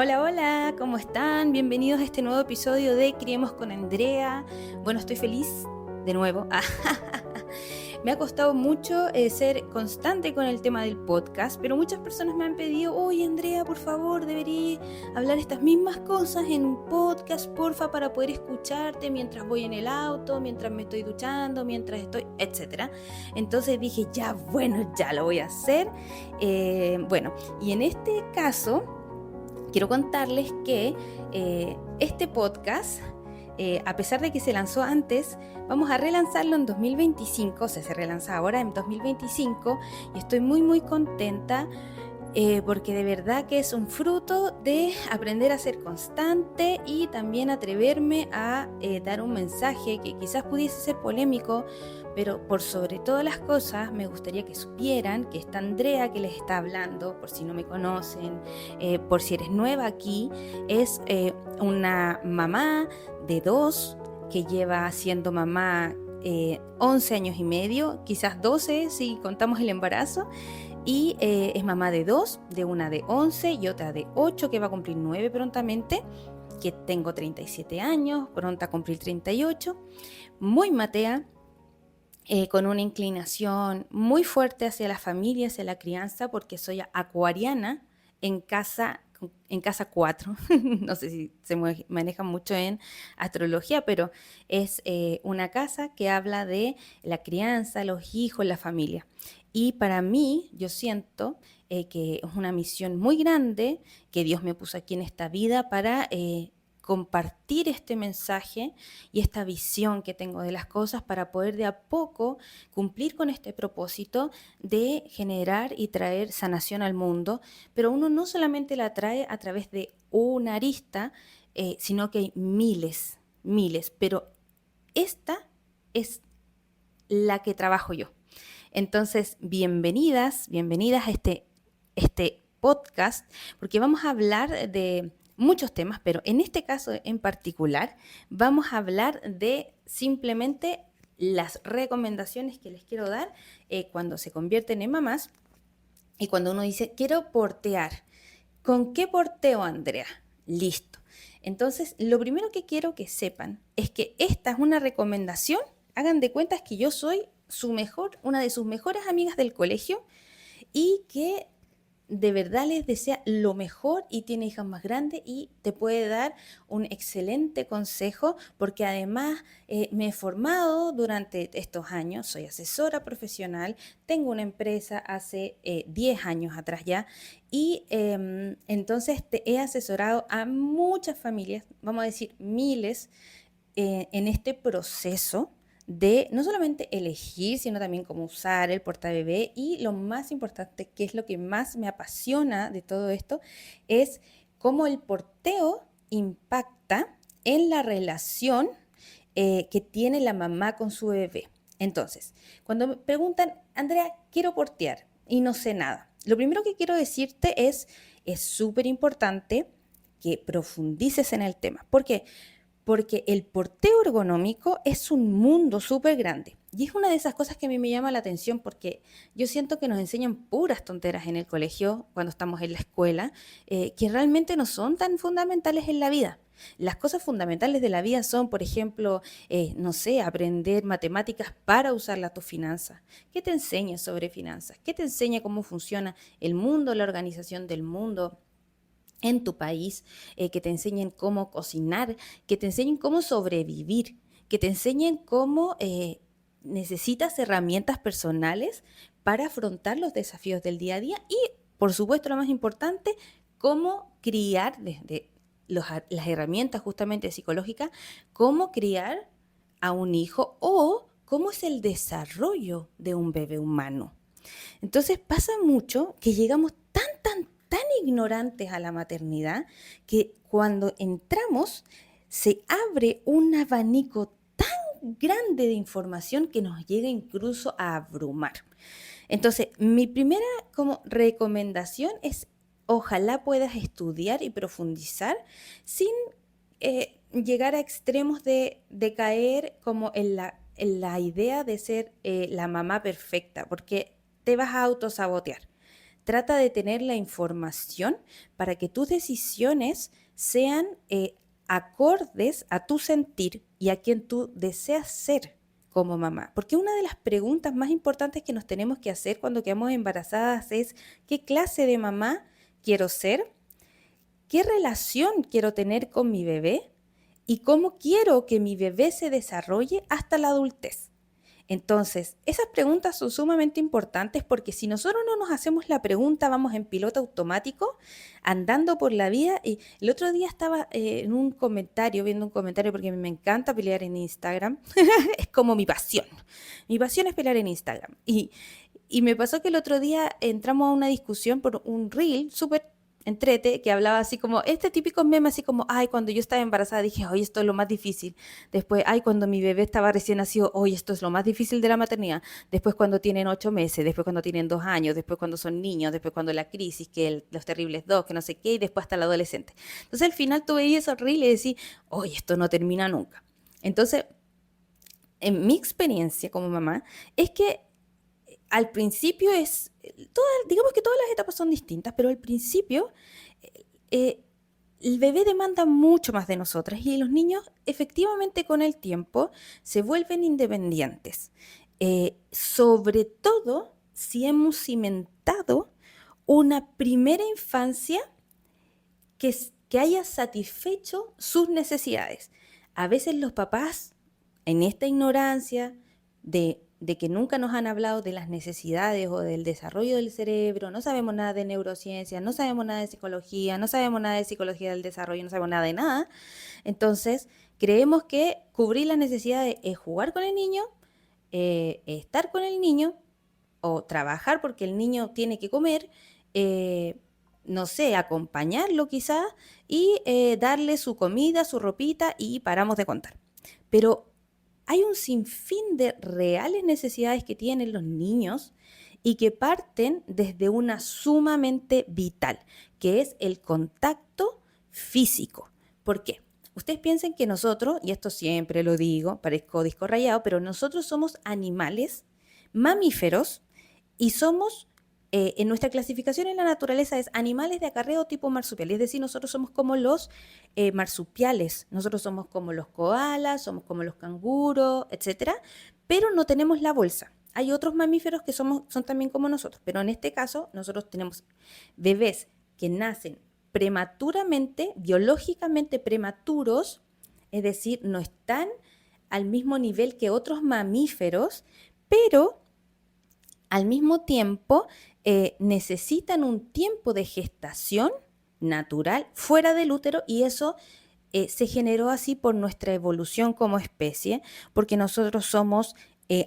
Hola, hola, ¿cómo están? Bienvenidos a este nuevo episodio de Criemos con Andrea. Bueno, estoy feliz de nuevo. Me ha costado mucho ser constante con el tema del podcast, pero muchas personas me han pedido, oye Andrea, por favor, deberías hablar estas mismas cosas en un podcast, porfa, para poder escucharte mientras voy en el auto, mientras me estoy duchando, mientras estoy, etcétera. Entonces dije, ya lo voy a hacer. Bueno, y en este caso quiero contarles que este podcast, a pesar de que se lanzó antes, vamos a relanzarlo en 2025, o sea, se relanza ahora en 2025 y estoy muy contenta porque de verdad que es un fruto de aprender a ser constante y también atreverme a dar un mensaje que quizás pudiese ser polémico, pero por sobre todas las cosas me gustaría que supieran que esta Andrea que les está hablando, por si no me conocen, por si eres nueva aquí, es una mamá de 2 que lleva siendo mamá 11 años y medio, quizás 12 si contamos el embarazo. Y es mamá de 2, de una de 11 y otra de 8 que va a cumplir 9 prontamente, que tengo 37 años, pronta a cumplir 38, muy matea, con una inclinación muy fuerte hacia la familia, hacia la crianza, porque soy acuariana en casa 4. No sé si se maneja mucho en astrología, pero es una casa que habla de la crianza, los hijos, la familia. Y para mí, yo siento que es una misión muy grande que Dios me puso aquí en esta vida para compartir este mensaje y esta visión que tengo de las cosas para poder de a poco cumplir con este propósito de generar y traer sanación al mundo, pero uno no solamente la trae a través de una arista, sino que hay miles, pero esta es la que trabajo yo. Entonces, bienvenidas a este podcast, porque vamos a hablar de muchos temas, pero en este caso en particular vamos a hablar de simplemente las recomendaciones que les quiero dar cuando se convierten en mamás y cuando uno dice, quiero portear. ¿Con qué porteo, Andrea? Listo. Entonces, lo primero que quiero que sepan es que esta es una recomendación. Hagan de cuentas que yo soy una de sus mejores amigas del colegio y que de verdad les desea lo mejor y tiene hijas más grandes y te puede dar un excelente consejo porque además me he formado durante estos años, soy asesora profesional, tengo una empresa hace 10 años atrás ya y entonces te he asesorado a muchas familias, vamos a decir miles, en este proceso de no solamente elegir, sino también cómo usar el portabebé y lo más importante, que es lo que más me apasiona de todo esto, es cómo el porteo impacta en la relación que tiene la mamá con su bebé. Entonces, cuando me preguntan, Andrea, quiero portear y no sé nada, lo primero que quiero decirte es súper importante que profundices en el tema. ¿Por qué? Porque el porteo ergonómico es un mundo súper grande. Y es una de esas cosas que a mí me llama la atención porque yo siento que nos enseñan puras tonteras en el colegio, cuando estamos en la escuela, que realmente no son tan fundamentales en la vida. Las cosas fundamentales de la vida son, por ejemplo, no sé, aprender matemáticas para usarlas tus finanzas. ¿Qué te enseña sobre finanzas? ¿Qué te enseña cómo funciona el mundo, la organización del mundo en tu país, que te enseñen cómo cocinar, que te enseñen cómo sobrevivir, que te enseñen cómo necesitas herramientas personales para afrontar los desafíos del día a día y, por supuesto, lo más importante, cómo criar desde las herramientas justamente psicológicas, cómo criar a un hijo o cómo es el desarrollo de un bebé humano. Entonces pasa mucho que llegamos tan ignorantes a la maternidad que cuando entramos se abre un abanico tan grande de información que nos llega incluso a abrumar. Entonces, mi primera como recomendación es ojalá puedas estudiar y profundizar sin llegar a extremos de caer como en la idea de ser la mamá perfecta, porque te vas a autosabotear. trata de tener la información para que tus decisiones sean acordes a tu sentir y a quien tú deseas ser como mamá. Porque una de las preguntas más importantes que nos tenemos que hacer cuando quedamos embarazadas es: ¿qué clase de mamá quiero ser? ¿Qué relación quiero tener con mi bebé? ¿Y cómo quiero que mi bebé se desarrolle hasta la adultez? Entonces, esas preguntas son sumamente importantes porque si nosotros no nos hacemos la pregunta, vamos en piloto automático, andando por la vida. Y el otro día estaba en un comentario, viendo un comentario, porque me encanta pelear en Instagram. Es como mi pasión. Mi pasión es pelear en Instagram. Y me pasó que el otro día entramos a una discusión por un reel súper entrete que hablaba así como, este típico meme así como: ay, cuando yo estaba embarazada dije, oye, esto es lo más difícil. Después, ay, cuando mi bebé estaba recién nacido, oye, esto es lo más difícil de la maternidad. Después cuando tienen 8 meses, después cuando tienen 2 años, después cuando son niños, después cuando la crisis, los terribles dos, que no sé qué, y después hasta la adolescente. Entonces al final tú veías esos reels y decís, oye, esto no termina nunca. Entonces, en mi experiencia como mamá, es que al principio digamos que todas las etapas son distintas, pero al principio eh, el bebé demanda mucho más de nosotras y los niños efectivamente con el tiempo se vuelven independientes. Sobre todo si hemos cimentado una primera infancia que haya satisfecho sus necesidades. A veces los papás, en esta ignorancia de que nunca nos han hablado de las necesidades o del desarrollo del cerebro, no sabemos nada de neurociencia, no sabemos nada de psicología, no sabemos nada de psicología del desarrollo, no sabemos nada de nada. Entonces, creemos que cubrir las necesidades es jugar con el niño, estar con el niño o trabajar porque el niño tiene que comer, no sé, acompañarlo quizás y darle su comida, su ropita y paramos de contar. Pero hay un sinfín de reales necesidades que tienen los niños y que parten desde una sumamente vital, que es el contacto físico. ¿Por qué? Ustedes piensen que nosotros, y esto siempre lo digo, parezco disco rayado, pero nosotros somos animales mamíferos y somos, en nuestra clasificación en la naturaleza es animales de acarreo tipo marsupial, es decir, nosotros somos como los marsupiales, nosotros somos como los koalas, somos como los canguros, etcétera, pero no tenemos la bolsa. Hay otros mamíferos que son también como nosotros, pero en este caso nosotros tenemos bebés que nacen prematuramente, biológicamente prematuros, es decir, no están al mismo nivel que otros mamíferos, pero al mismo tiempo necesitan un tiempo de gestación natural fuera del útero y eso se generó así por nuestra evolución como especie, porque nosotros somos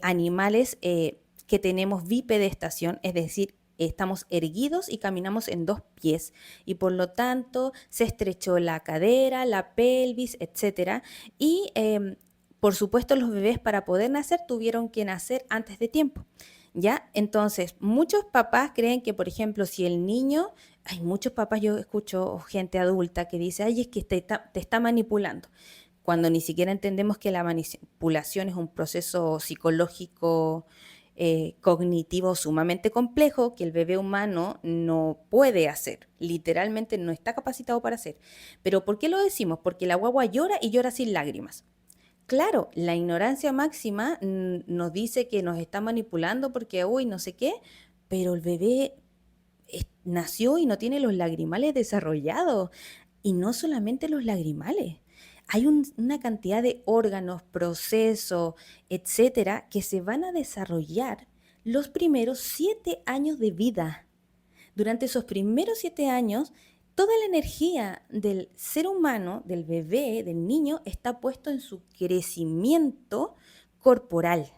animales que tenemos bipedestación, es decir, estamos erguidos y caminamos en 2 pies y por lo tanto se estrechó la cadera, la pelvis, etcétera, y por supuesto los bebés para poder nacer tuvieron que nacer antes de tiempo. ¿Ya? Entonces, muchos papás creen que, por ejemplo, si el niño, hay muchos papás, yo escucho gente adulta que dice, ay, es que te está manipulando, cuando ni siquiera entendemos que la manipulación es un proceso psicológico, cognitivo sumamente complejo que el bebé humano no puede hacer, literalmente no está capacitado para hacer. ¿Pero por qué lo decimos? Porque la guagua llora y llora sin lágrimas. Claro, la ignorancia máxima nos dice que nos está manipulando porque, uy, no sé qué, pero el bebé nació y no tiene los lagrimales desarrollados. Y no solamente los lagrimales. Hay una cantidad de órganos, procesos, etcétera, que se van a desarrollar los primeros 7 años de vida. Durante esos primeros 7 años, toda la energía del ser humano, del bebé, del niño, está puesto en su crecimiento corporal,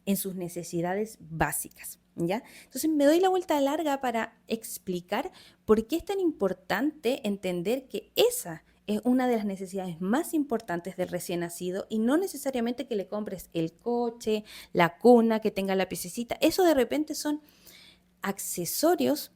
en sus necesidades básicas, ¿ya? Entonces me doy la vuelta larga para explicar por qué es tan importante entender que esa es una de las necesidades más importantes del recién nacido y no necesariamente que le compres el coche, la cuna, que tenga la piececita. Eso de repente son accesorios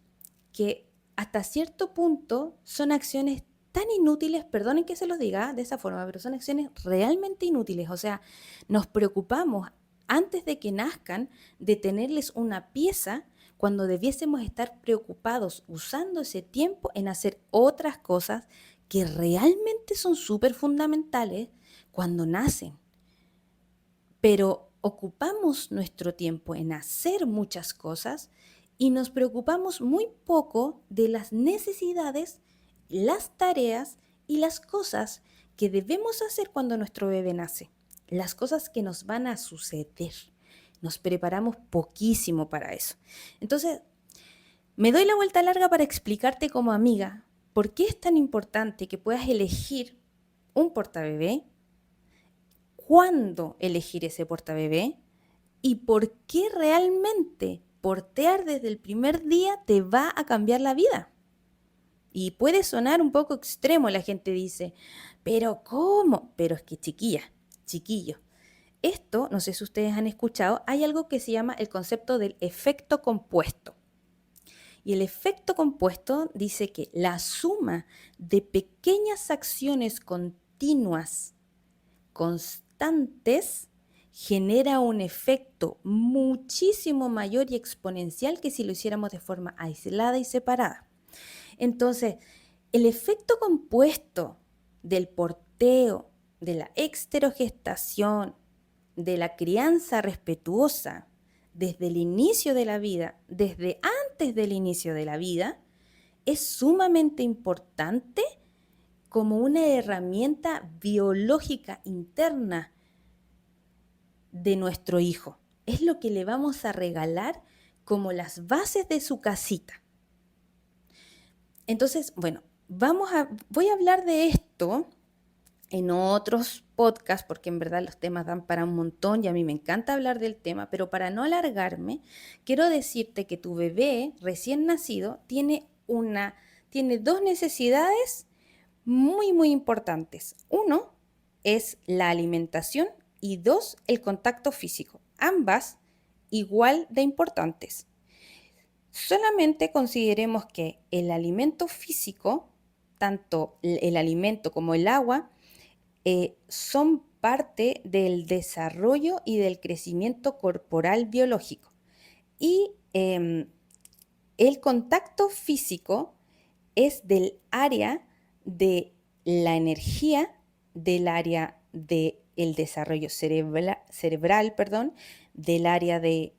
que hasta cierto punto son acciones tan inútiles, perdonen que se los diga de esa forma, pero son acciones realmente inútiles. O sea, nos preocupamos antes de que nazcan de tenerles una pieza cuando debiésemos estar preocupados usando ese tiempo en hacer otras cosas que realmente son súper fundamentales cuando nacen. Pero ocupamos nuestro tiempo en hacer muchas cosas y nos preocupamos muy poco de las necesidades, las tareas y las cosas que debemos hacer cuando nuestro bebé nace, las cosas que nos van a suceder. Nos preparamos poquísimo para eso. Entonces, me doy la vuelta larga para explicarte como amiga por qué es tan importante que puedas elegir un portabebé, cuándo elegir ese portabebé y por qué realmente portear desde el primer día te va a cambiar la vida. Y puede sonar un poco extremo, la gente dice, pero ¿cómo? Pero es que chiquillo, esto, no sé si ustedes han escuchado, hay algo que se llama el concepto del efecto compuesto. Y el efecto compuesto dice que la suma de pequeñas acciones continuas, constantes, genera un efecto muchísimo mayor y exponencial que si lo hiciéramos de forma aislada y separada. Entonces, el efecto compuesto del porteo, de la exterogestación, de la crianza respetuosa, desde el inicio de la vida, desde antes del inicio de la vida, es sumamente importante como una herramienta biológica interna de nuestro hijo. Es lo que le vamos a regalar como las bases de su casita. Entonces, bueno, voy a hablar de esto en otros podcasts, porque en verdad los temas dan para un montón y a mí me encanta hablar del tema, pero para no alargarme, quiero decirte que tu bebé recién nacido tiene dos necesidades muy, muy importantes. Uno es la alimentación y dos, el contacto físico. Ambas igual de importantes. Solamente consideremos que el alimento físico, tanto el alimento como el agua, son parte del desarrollo y del crecimiento corporal biológico. Y el contacto físico es del área de la energía, del área del desarrollo cerebral, del área de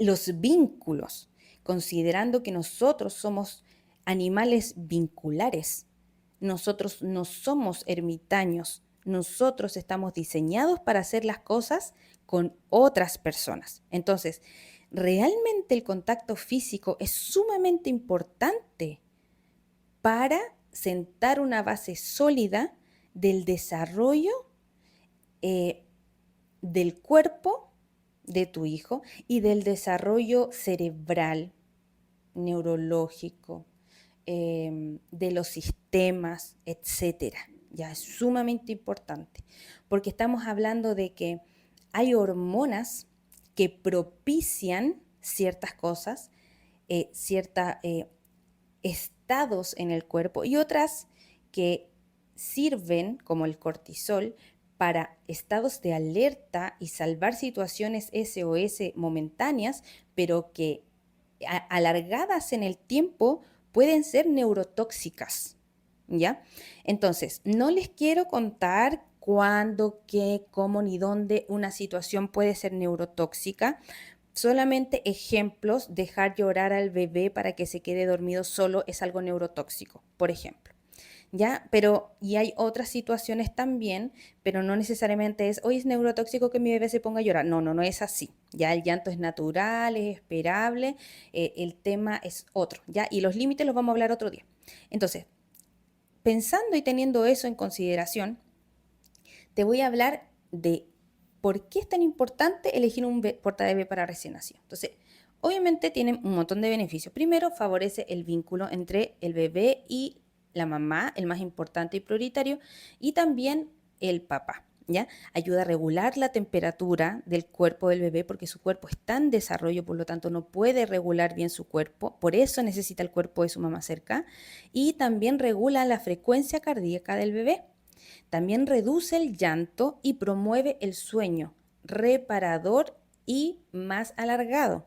los vínculos, considerando que nosotros somos animales vinculares. Nosotros no somos ermitaños, nosotros estamos diseñados para hacer las cosas con otras personas. Entonces, realmente el contacto físico es sumamente importante para sentar una base sólida del desarrollo del cuerpo de tu hijo y del desarrollo cerebral, neurológico, de los sistemas, etcétera. Ya es sumamente importante, porque estamos hablando de que hay hormonas que propician ciertas cosas, ciertos estados en el cuerpo y otras que sirven, como el cortisol, para estados de alerta y salvar situaciones SOS momentáneas, pero que alargadas en el tiempo pueden ser neurotóxicas, ¿ya? Entonces, no les quiero contar cuándo, qué, cómo ni dónde una situación puede ser neurotóxica. Solamente ejemplos, dejar llorar al bebé para que se quede dormido solo es algo neurotóxico, por ejemplo. ¿Ya? Y hay otras situaciones también, pero no necesariamente hoy es neurotóxico que mi bebé se ponga a llorar. No es así. Ya el llanto es natural, es esperable, el tema es otro, ¿ya? Y los límites los vamos a hablar otro día. Entonces, pensando y teniendo eso en consideración, te voy a hablar de por qué es tan importante elegir un portabebé para recién nacido. Entonces, obviamente tienen un montón de beneficios. Primero, favorece el vínculo entre el bebé y la mamá, el más importante y prioritario, y también el papá, ¿ya? Ayuda a regular la temperatura del cuerpo del bebé porque su cuerpo está en desarrollo, por lo tanto no puede regular bien su cuerpo, por eso necesita el cuerpo de su mamá cerca, y también regula la frecuencia cardíaca del bebé. También reduce el llanto y promueve el sueño reparador y más alargado.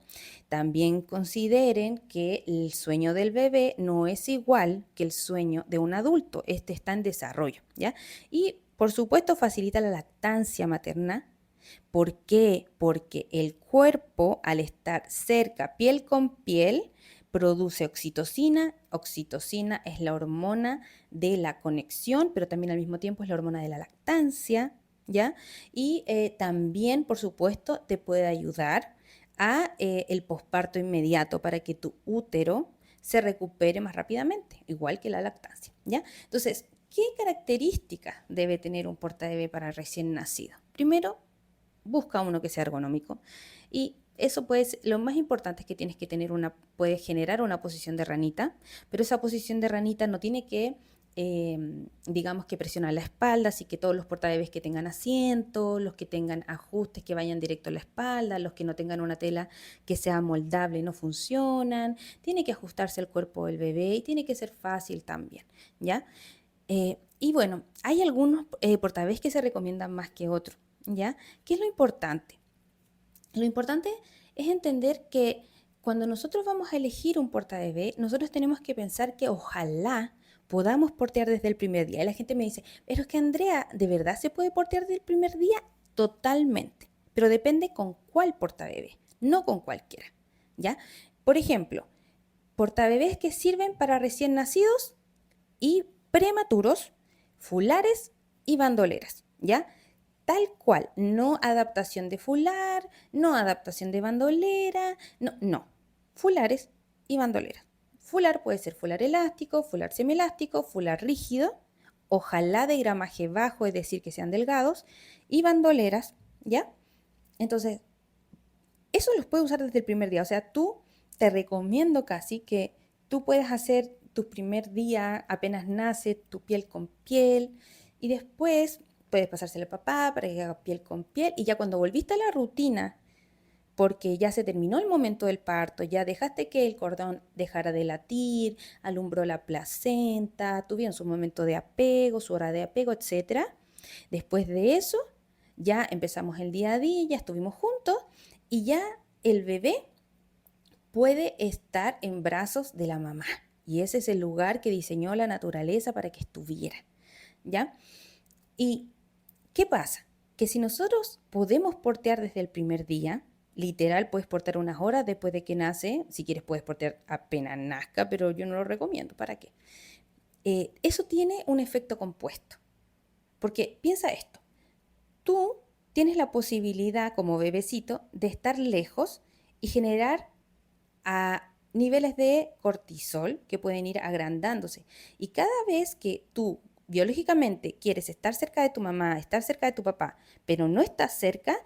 También consideren que el sueño del bebé no es igual que el sueño de un adulto. Este está en desarrollo, ¿ya? Y por supuesto facilita la lactancia materna. ¿Por qué? Porque el cuerpo, al estar cerca, piel con piel, produce oxitocina. Oxitocina es la hormona de la conexión, pero también al mismo tiempo es la hormona de la lactancia, ¿ya? Y también, por supuesto, te puede ayudar a el posparto inmediato para que tu útero se recupere más rápidamente, igual que la lactancia, ¿ya? Entonces, ¿qué características debe tener un portabebé para recién nacido? Primero, busca uno que sea ergonómico y eso pues lo más importante es que tienes que tener puedes generar una posición de ranita, pero esa posición de ranita no tiene que, digamos que presionar la espalda, así que todos los portabebés que tengan asiento, los que tengan ajustes que vayan directo a la espalda, los que no tengan una tela que sea moldable no funcionan, tiene que ajustarse al cuerpo del bebé y tiene que ser fácil también, ¿ya? Y bueno, hay algunos portabebés que se recomiendan más que otros, ¿ya? ¿Qué es lo importante? Lo importante es entender que cuando nosotros vamos a elegir un portabebé, nosotros tenemos que pensar que ojalá podamos portear desde el primer día. Y la gente me dice, pero es que Andrea, ¿de verdad se puede portear desde el primer día? Totalmente, pero depende con cuál portabebé, no con cualquiera, ¿ya? Por ejemplo, portabebés que sirven para recién nacidos y prematuros, fulares y bandoleras, ¿ya? Tal cual, no adaptación de fular, no adaptación de bandolera, no, fulares y bandoleras. Fular puede ser fular elástico, fular semielástico, fular rígido, ojalá de gramaje bajo, es decir, que sean delgados, y bandoleras, ¿ya? Entonces, eso los puedes usar desde el primer día, o sea, tú te recomiendo casi que tú puedas hacer tu primer día apenas nace, tu piel con piel, y después puedes pasárselo al papá para que haga piel con piel, y ya cuando volviste a la rutina, porque ya se terminó el momento del parto, ya dejaste que el cordón dejara de latir, alumbró la placenta, tuvieron su momento de apego, su hora de apego, etcétera. Después de eso, ya empezamos el día a día, ya estuvimos juntos y ya el bebé puede estar en brazos de la mamá. Y ese es el lugar que diseñó la naturaleza para que estuviera, ¿ya? ¿Y qué pasa? Que si nosotros podemos portear desde el primer día, literal puedes portear unas horas después de que nace, si quieres puedes portear apenas nazca, pero yo no lo recomiendo, ¿para qué? Eso tiene un efecto compuesto, porque piensa esto, tú tienes la posibilidad como bebecito de estar lejos y generar a niveles de cortisol que pueden ir agrandándose. Y cada vez que tú biológicamente quieres estar cerca de tu mamá, estar cerca de tu papá, pero no estás cerca,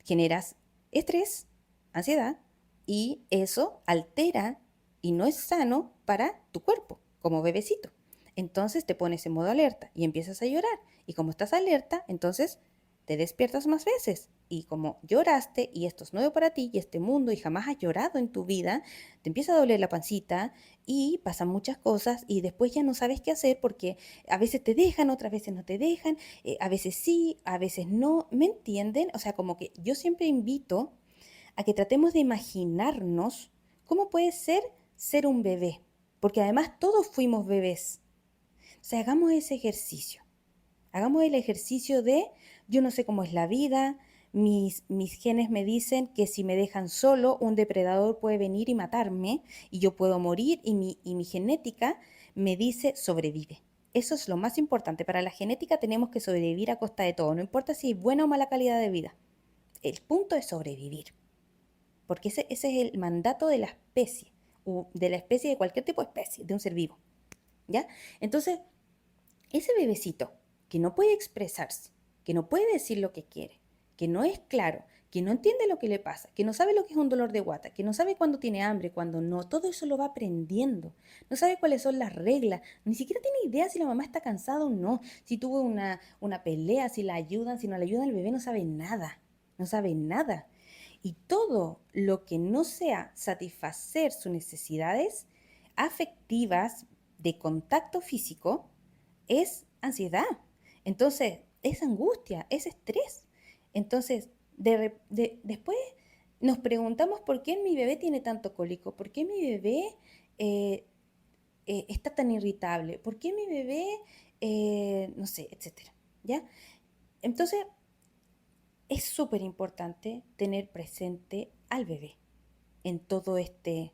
generas estrés, ansiedad, y eso altera y no es sano para tu cuerpo como bebecito. Entonces te pones en modo alerta y empiezas a llorar. Y como estás alerta, entonces te despiertas más veces. Y como lloraste y esto es nuevo para ti y este mundo y jamás has llorado en tu vida, te empieza a doler la pancita y pasan muchas cosas y después ya no sabes qué hacer porque a veces te dejan, otras veces no te dejan, a veces sí, a veces no. ¿Me entienden? O sea, como que yo siempre invito a que tratemos de imaginarnos cómo puede ser un bebé, porque además todos fuimos bebés. O sea, hagamos ese ejercicio. Hagamos el ejercicio de, yo no sé cómo es la vida, mis genes me dicen que si me dejan solo, un depredador puede venir y matarme y yo puedo morir y mi genética me dice sobrevive. Eso es lo más importante. Para la genética tenemos que sobrevivir a costa de todo, no importa si hay buena o mala calidad de vida. El punto es sobrevivir, porque ese es el mandato de la especie, de la especie de cualquier tipo de especie, de un ser vivo. ¿Ya? Entonces, ese bebecito que no puede expresarse, que no puede decir lo que quiere, que no es claro, que no entiende lo que le pasa, que no sabe lo que es un dolor de guata, que no sabe cuándo tiene hambre, cuándo no, todo eso lo va aprendiendo. No sabe cuáles son las reglas, ni siquiera tiene idea si la mamá está cansada o no, si tuvo una pelea, si la ayudan, si no la ayudan, el bebé no sabe nada, no sabe nada. Y todo lo que no sea satisfacer sus necesidades afectivas de contacto físico, es ansiedad. Entonces, es angustia, es estrés. Entonces, después nos preguntamos por qué mi bebé tiene tanto cólico, por qué mi bebé eh, está tan irritable, por qué mi bebé, no sé, etcétera, ¿ya? Entonces, es súper importante tener presente al bebé en todo este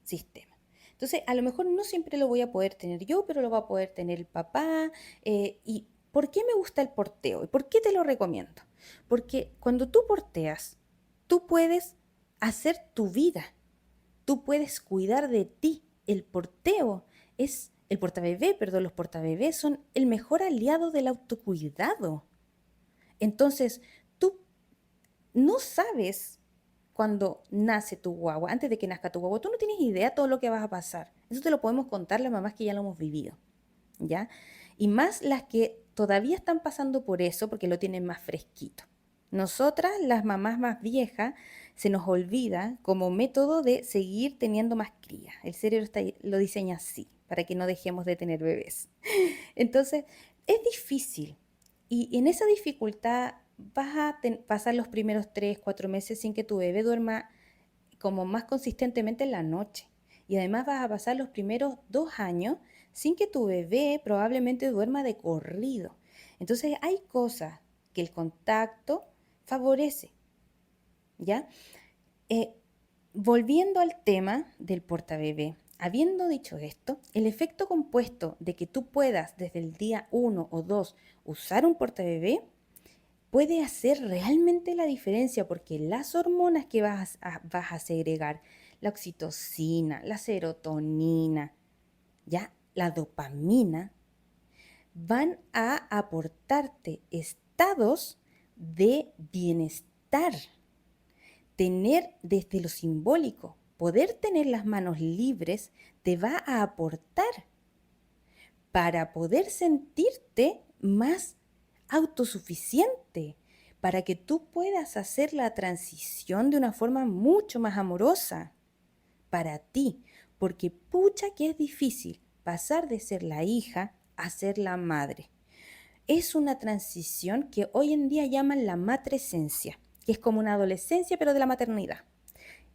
sistema. Entonces, a lo mejor no siempre lo voy a poder tener yo, pero lo va a poder tener el papá. ¿Y por qué me gusta el porteo? ¿Y por qué te lo recomiendo? Porque cuando tú porteas, tú puedes hacer tu vida, tú puedes cuidar de ti. El porteo es, el portabebé, perdón, los portabebés son el mejor aliado del autocuidado. Entonces, tú no sabes cuando nace tu guagua, antes de que nazca tu guagua, tú no tienes idea de todo lo que vas a pasar. Eso te lo podemos contar las mamás que ya lo hemos vivido, ¿ya? Y más las que todavía están pasando por eso porque lo tienen más fresquito. Nosotras, las mamás más viejas, se nos olvida como método de seguir teniendo más crías. El cerebro lo diseña así, para que no dejemos de tener bebés. Entonces, es difícil. Y en esa dificultad vas a pasar los primeros 3, 4 meses sin que tu bebé duerma como más consistentemente en la noche. Y además vas a pasar los primeros 2 años sin que tu bebé probablemente duerma de corrido. Entonces hay cosas que el contacto favorece, ¿ya? Eh, Volviendo al tema del portabebé, habiendo dicho esto, el efecto compuesto de que tú puedas desde el día 1 o 2 usar un portabebé puede hacer realmente la diferencia porque las hormonas que vas a segregar, la oxitocina, la serotonina, ya la dopamina, van a aportarte estados de bienestar. Tener desde lo simbólico, poder tener las manos libres, te va a aportar para poder sentirte más autosuficiente, para que tú puedas hacer la transición de una forma mucho más amorosa para ti, porque pucha que es difícil pasar de ser la hija a ser la madre. Es una transición que hoy en día llaman la matresencia, que es como una adolescencia pero de la maternidad.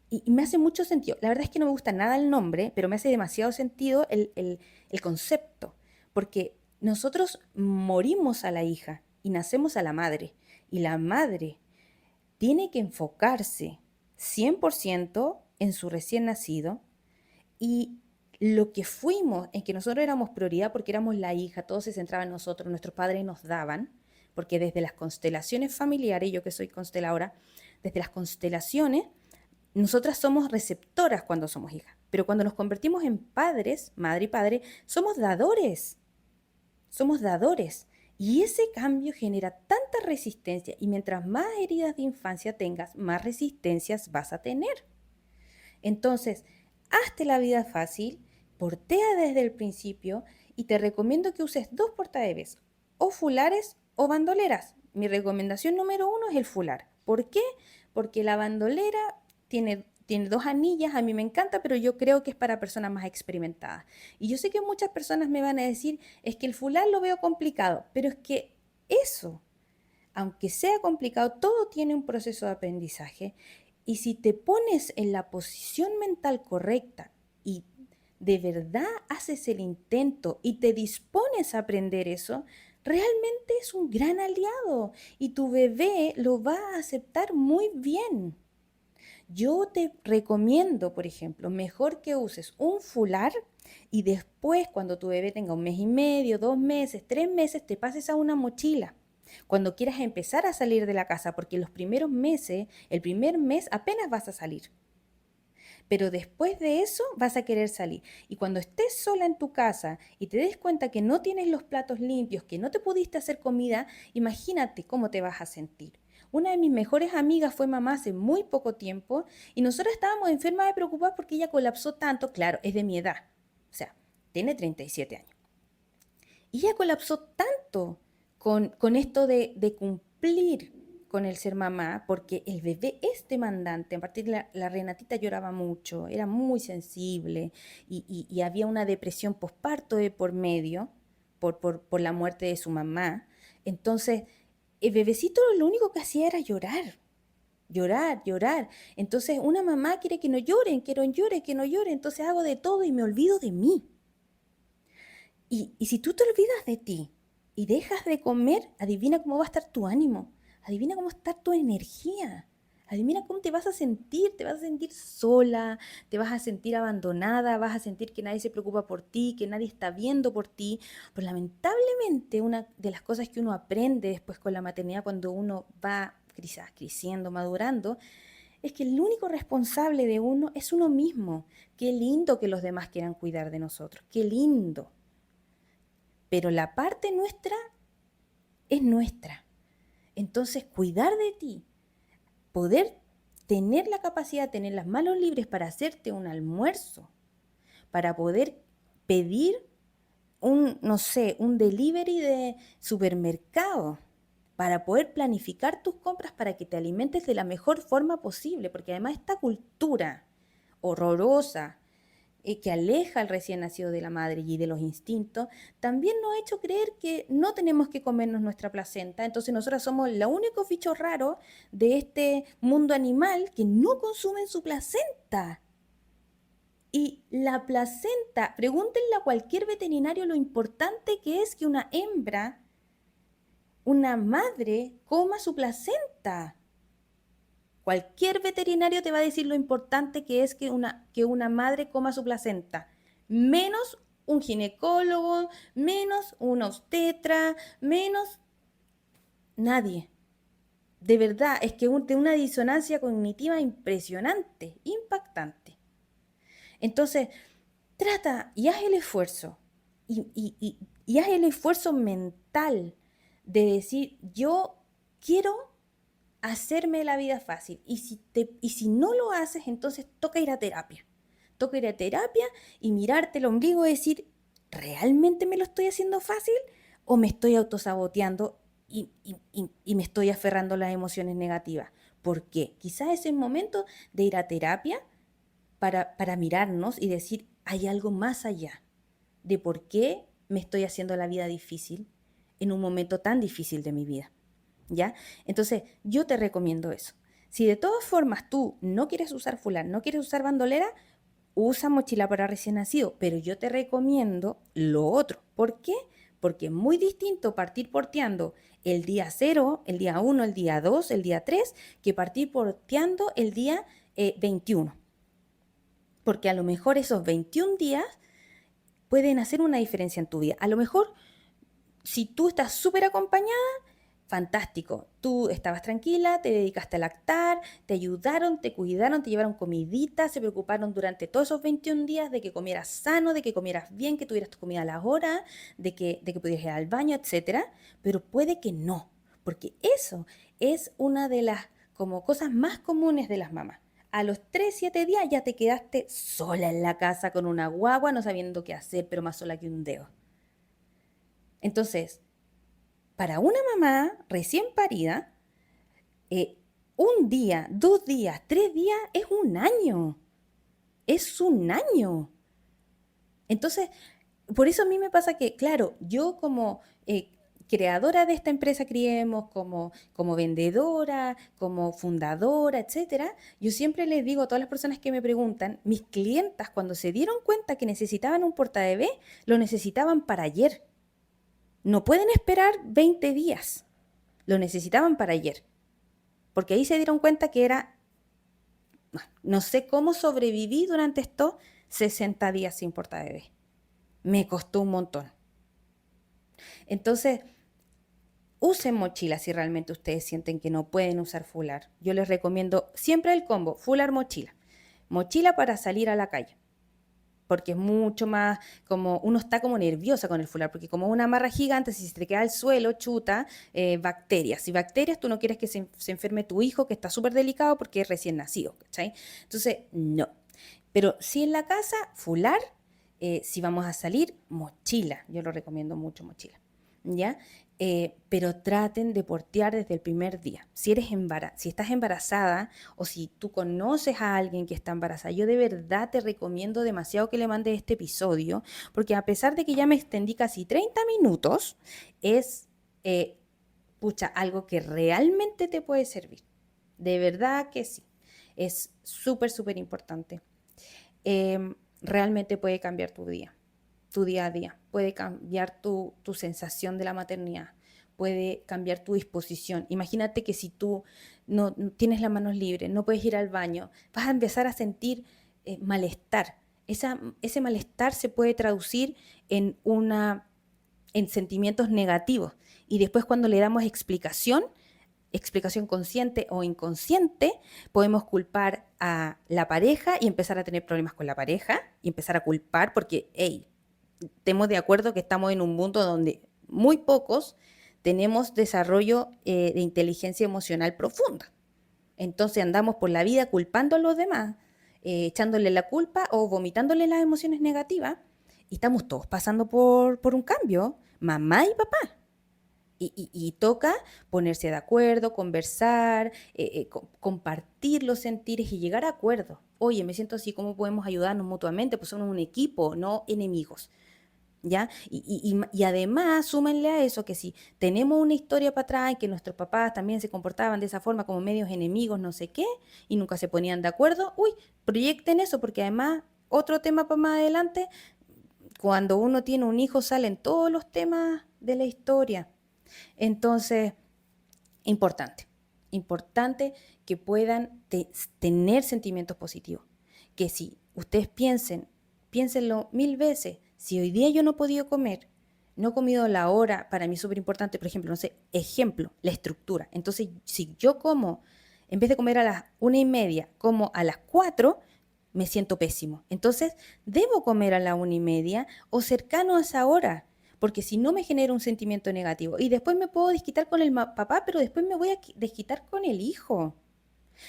Y me hace mucho sentido. La verdad es que no me gusta nada el nombre, pero me hace demasiado sentido el concepto, porque nosotros morimos a la hija y nacemos a la madre, y la madre tiene que enfocarse 100% en su recién nacido y lo que fuimos, en que nosotros éramos prioridad porque éramos la hija, todo se centraba en nosotros, nuestros padres nos daban, porque desde las constelaciones familiares, yo que soy consteladora, desde las constelaciones, nosotras somos receptoras cuando somos hijas, pero cuando nos convertimos en padres, madre y padre, somos dadores, somos dadores. Y ese cambio genera tanta resistencia y mientras más heridas de infancia tengas, más resistencias vas a tener. Entonces, hazte la vida fácil, portea desde el principio y te recomiendo que uses 2 portabebés, o fulares o bandoleras. Mi recomendación número 1 es el fular. ¿Por qué? Porque la bandolera tiene 2 anillas, a mí me encanta, pero yo creo que es para personas más experimentadas. Y yo sé que muchas personas me van a decir, es que el fular lo veo complicado, pero es que eso, aunque sea complicado, todo tiene un proceso de aprendizaje y si te pones en la posición mental correcta y de verdad haces el intento y te dispones a aprender eso, realmente es un gran aliado y tu bebé lo va a aceptar muy bien. Yo te recomiendo, por ejemplo, mejor que uses un fular y después cuando tu bebé tenga 1 mes y medio, 2 meses, 3 meses, te pases a una mochila. Cuando quieras empezar a salir de la casa, porque los primeros meses, el primer mes apenas vas a salir. Pero después de eso vas a querer salir. Y cuando estés sola en tu casa y te des cuenta que no tienes los platos limpios, que no te pudiste hacer comida, imagínate cómo te vas a sentir. Una de mis mejores amigas fue mamá hace muy poco tiempo y nosotros estábamos enfermas y preocupadas porque ella colapsó tanto, claro, es de mi edad, o sea, tiene 37 años. Y ella colapsó tanto con esto de cumplir con el ser mamá, porque el bebé es demandante. A partir de la Renatita lloraba mucho, era muy sensible y había una depresión posparto de por medio por la muerte de su mamá. Entonces, el bebecito lo único que hacía era llorar. llorar, llorar. Entonces una mamá quiere que no lloren, que no llore, que no llore, entonces hago de todo y me olvido de mí. Y si tú te olvidas de ti y dejas de comer, adivina cómo va a estar tu ánimo, adivina cómo va a estar tu energía, adivina cómo te vas a sentir sola, te vas a sentir abandonada, vas a sentir que nadie se preocupa por ti, que nadie está viendo por ti. Pero lamentablemente una de las cosas que uno aprende después con la maternidad cuando uno va quizás creciendo, madurando, es que el único responsable de uno es uno mismo. Qué lindo que los demás quieran cuidar de nosotros, qué lindo. Pero la parte nuestra es nuestra. Entonces, cuidar de ti, poder tener la capacidad, tener las manos libres para hacerte un almuerzo, para poder pedir no sé, un delivery de supermercado, para poder planificar tus compras para que te alimentes de la mejor forma posible, porque además esta cultura horrorosa que aleja al recién nacido de la madre y de los instintos, también nos ha hecho creer que no tenemos que comernos nuestra placenta. Entonces nosotros somos los únicos bichos raros de este mundo animal que no consumen su placenta. Y la placenta, pregúntenle a cualquier veterinario lo importante que es que una hembra, una madre, coma su placenta. Cualquier veterinario te va a decir lo importante que es que una madre coma su placenta. Menos un ginecólogo, menos un obstetra, menos nadie. De verdad, es que de una disonancia cognitiva impresionante, impactante. Entonces, trata y haz el esfuerzo. Y haz el esfuerzo mental de decir, yo quiero hacerme la vida fácil. Y si no lo haces, entonces toca ir a terapia. Toca ir a terapia y mirarte el ombligo y decir, ¿realmente me lo estoy haciendo fácil? ¿O me estoy autosaboteando y me estoy aferrando a las emociones negativas? ¿Por qué? Quizás es el momento de ir a terapia para mirarnos y decir, hay algo más allá de por qué me estoy haciendo la vida difícil en un momento tan difícil de mi vida. ¿Ya? Entonces, yo te recomiendo eso. Si de todas formas tú no quieres usar fular, no quieres usar bandolera, usa mochila para recién nacido, pero yo te recomiendo lo otro. ¿Por qué? Porque es muy distinto partir porteando el día 0, el día 1, el día 2, el día 3, que partir porteando el día 21. Porque a lo mejor esos 21 días pueden hacer una diferencia en tu vida. A lo mejor, si tú estás súper acompañada, fantástico. Tú estabas tranquila, te dedicaste a lactar, te ayudaron, te cuidaron, te llevaron comidita, se preocuparon durante todos esos 21 días de que comieras sano, de que comieras bien, que tuvieras tu comida a las horas, de que pudieras ir al baño, etcétera. Pero puede que no, porque eso es una de las como cosas más comunes de las mamás. A los 3, 7 días ya te quedaste sola en la casa con una guagua, no sabiendo qué hacer, pero más sola que un dedo. Entonces, para una mamá recién parida, un día, 2 días, 3 días es un año. Es un año. Entonces, por eso a mí me pasa que, claro, yo como creadora de esta empresa Criemos, como vendedora, como fundadora, etcétera, yo siempre les digo a todas las personas que me preguntan, mis clientas cuando se dieron cuenta que necesitaban un portabebé, lo necesitaban para ayer. No pueden esperar 20 días. Lo necesitaban para ayer. Porque ahí se dieron cuenta que era, no sé cómo sobreviví durante estos 60 días sin portabebé. Me costó un montón. Entonces, usen mochila si realmente ustedes sienten que no pueden usar fular. Yo les recomiendo siempre el combo, fular mochila. Mochila para salir a la calle. Porque es mucho más, como uno está como nerviosa con el fular, porque como una amarra gigante, si se te queda al suelo, chuta, bacterias. Y bacterias tú no quieres que se enferme tu hijo, que está súper delicado porque es recién nacido, ¿cachai? Entonces, no. Pero si en la casa, fular, si vamos a salir, mochila. Yo lo recomiendo mucho, mochila. ¿Ya? Pero traten de portear desde el primer día. Si estás embarazada o si tú conoces a alguien que está embarazada, yo de verdad te recomiendo demasiado que le mandes este episodio, porque a pesar de que ya me extendí casi 30 minutos, es algo que realmente te puede servir. De verdad que sí. Es súper, súper importante. Realmente puede cambiar tu día a día. Puede cambiar tu sensación de la maternidad. Puede cambiar tu disposición. Imagínate que si tú no tienes las manos libres, no puedes ir al baño, vas a empezar a sentir malestar. Ese malestar se puede traducir en sentimientos negativos. Y después cuando le damos explicación consciente o inconsciente, podemos culpar a la pareja y empezar a tener problemas con la pareja y empezar a culpar porque, hey, estemos de acuerdo que estamos en un mundo donde muy pocos tenemos desarrollo de inteligencia emocional profunda. Entonces andamos por la vida culpando a los demás, echándole la culpa o vomitándole las emociones negativas y estamos todos pasando por un cambio, mamá y papá. Y toca ponerse de acuerdo, conversar, compartir los sentires y llegar a acuerdos. Oye, me siento así, ¿cómo podemos ayudarnos mutuamente? Pues somos un equipo, no enemigos. ¿Ya? Y además, súmenle a eso que si tenemos una historia para atrás y que nuestros papás también se comportaban de esa forma como medios enemigos, no sé qué, y nunca se ponían de acuerdo, proyecten eso, porque además, otro tema para más adelante, cuando uno tiene un hijo salen todos los temas de la historia. Entonces, importante que puedan tener sentimientos positivos. Que si ustedes piénsenlo 1000 veces, si hoy día yo no he podido comer, no he comido la hora, para mí es súper importante, por ejemplo, la estructura. Entonces, si yo como, en vez de comer a las 1:30, como a las 4, me siento pésimo. Entonces, debo comer a la 1:30 o cercano a esa hora, porque si no me genera un sentimiento negativo. Y después me puedo desquitar con el papá, pero después me voy a desquitar con el hijo.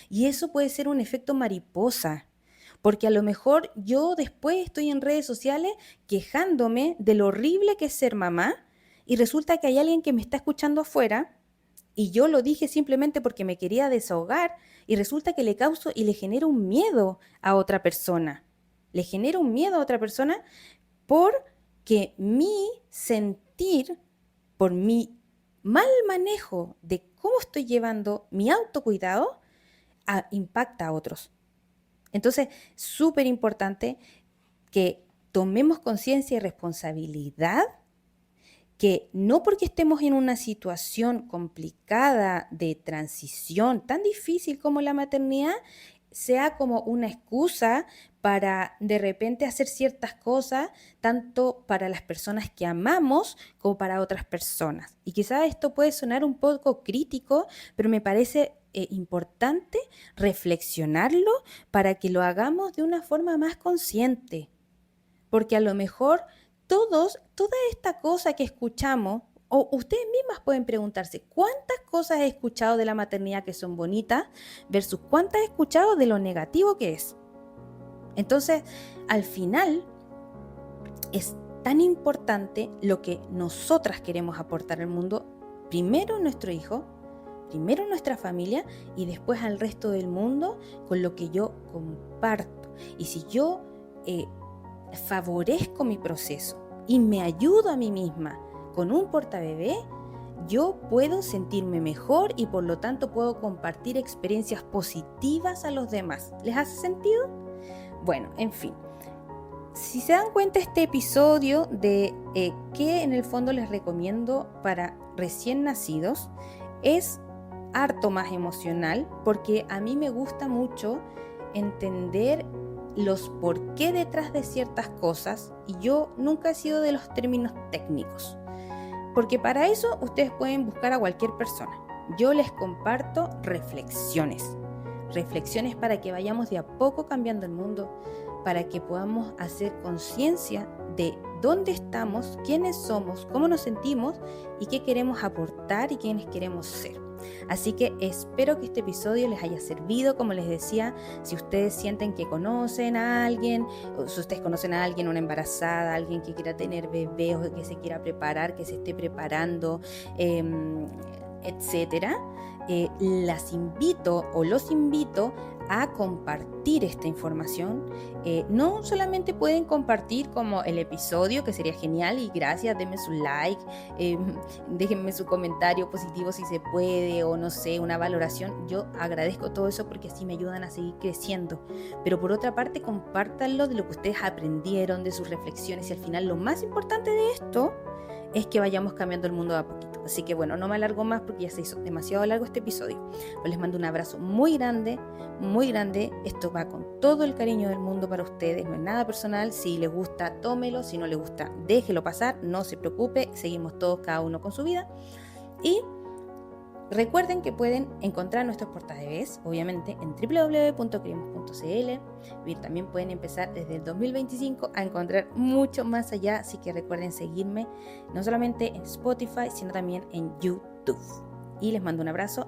Y eso puede ser un efecto mariposa, porque a lo mejor yo después estoy en redes sociales quejándome de lo horrible que es ser mamá y resulta que hay alguien que me está escuchando afuera y yo lo dije simplemente porque me quería desahogar y resulta que le causo y le genero un miedo a otra persona. Le genero un miedo a otra persona porque mi sentir, por mi mal manejo de cómo estoy llevando mi autocuidado, impacta a otros. Entonces, súper importante que tomemos conciencia y responsabilidad, que no porque estemos en una situación complicada de transición tan difícil como la maternidad, sea como una excusa para de repente hacer ciertas cosas, tanto para las personas que amamos como para otras personas. Y quizás esto puede sonar un poco crítico, pero me parece importante reflexionarlo para que lo hagamos de una forma más consciente. Porque a lo mejor toda esta cosa que escuchamos, o ustedes mismas pueden preguntarse, ¿cuántas cosas he escuchado de la maternidad que son bonitas versus cuántas he escuchado de lo negativo que es? Entonces, al final, es tan importante lo que nosotras queremos aportar al mundo, primero nuestro hijo, primero nuestra familia y después al resto del mundo con lo que yo comparto. Y si yo favorezco mi proceso y me ayudo a mí misma con un portabebé, yo puedo sentirme mejor y por lo tanto puedo compartir experiencias positivas a los demás. ¿Les hace sentido? Bueno, en fin. Si se dan cuenta, este episodio de qué en el fondo les recomiendo para recién nacidos es harto más emocional porque a mí me gusta mucho entender los por qué detrás de ciertas cosas y yo nunca he sido de los términos técnicos, porque para eso ustedes pueden buscar a cualquier persona. Yo les comparto reflexiones para que vayamos de a poco cambiando el mundo, para que podamos hacer conciencia de dónde estamos, quiénes somos, cómo nos sentimos y qué queremos aportar y quiénes queremos ser. Así que espero que este episodio les haya servido. Como les decía, si ustedes sienten que conocen a alguien, o si ustedes conocen a alguien, una embarazada, alguien que quiera tener bebé o que se quiera preparar, que se esté preparando, etcétera, las invito o los invito a compartir esta información. No solamente pueden compartir como el episodio, que sería genial, y gracias, denme su like, déjenme su comentario positivo si se puede, o no sé, una valoración. Yo agradezco todo eso porque así me ayudan a seguir creciendo. Pero por otra parte, compártanlo de lo que ustedes aprendieron, de sus reflexiones, y al final lo más importante de esto es que vayamos cambiando el mundo de a poquito. Así que bueno, no me alargo más porque ya se hizo demasiado largo este episodio. Pues les mando un abrazo muy grande, muy grande. Esto va con todo el cariño del mundo para ustedes, no es nada personal. Si les gusta, tómelo. Si no les gusta, déjelo pasar, no se preocupe. Seguimos todos, cada uno con su vida. Y recuerden que pueden encontrar nuestros portabebés, obviamente, en www.criemos.cl. Y también pueden empezar desde el 2025 a encontrar mucho más allá. Así que recuerden seguirme, no solamente en Spotify, sino también en YouTube. Y les mando un abrazo